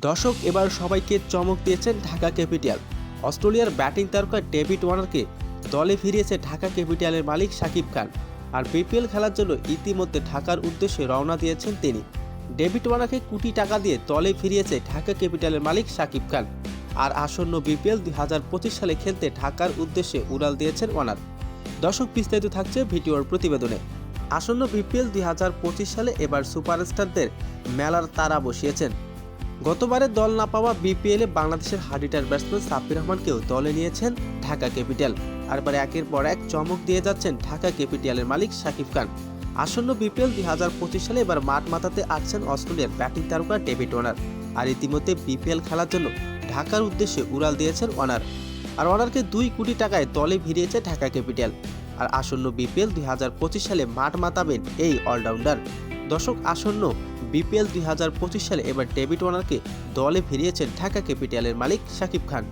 দর্শক এবার সবাইকে চমক দিয়েছেন ঢাকা ক্যাপিটাল। অস্ট্রেলিয়ার ব্যাটিং তারকা ডেভিড ওয়ার্নারকে দলে ফিরিয়েছে ঢাকা ক্যাপিটালের মালিক শাকিব খান। আর বিপিএল খেলার জন্য ইতিমধ্যে ঢাকার উদ্দেশ্যে রওনা দিয়েছেন তিনি। ডেভিড ওয়ার্নারকে কোটি টাকা দিয়ে দলে ফিরিয়েছে ঢাকা ক্যাপিটালের মালিক শাকিব খান। আর আসন্ন বিপিএল 2025 সালে খেলতে ঢাকার উদ্দেশ্যে উড়াল দিয়েছেন ওয়ার্নার। দর্শক বিস্তারিত থাকছে ভিডিওর প্রতিবেদনে। আসন্ন বিপিএল 2025 সালে এবার সুপারস্টারদের মেলার তারা বসিয়েছেন। গতবারে দল না পাওয়া বিপিএলে বাংলাদেশের হার্ডিটার ব্যাটসম্যান সাব্বির রহমানকেও দলে নিয়েছেন ঢাকা ক্যাপিটাল। আর এবার একের পর এক চমক দিয়ে যাচ্ছেন ঢাকা ক্যাপিটালের মালিক শাকিব খান। আসন্ন বিপিএল 2025 সালে এবার মাঠ মাতাতে আসছেন অস্ট্রেলিয়ার ব্যাটিং তারকা ডেভিড ওয়ার্নার। আর ইতিমধ্যে বিপিএল খেলার জন্য ঢাকার উদ্দেশ্যে উড়াল দিয়েছেন ওয়ার্নার। আর ওয়ার্নারকে 2 কোটি টাকায় দলে ভিড়িয়েছে ঢাকা ক্যাপিটাল। আর আসন্ন বিপিএল 2025 সালে মাঠ মাতাবেন এই অলরাউন্ডার। দর্শক আসন্ন বিপিএল 2025 সালে এবার ডেভিড ওয়ার্নারকে দলে ফিরিয়েছেন ঢাকা ক্যাপিটালের মালিক শাকিব খান।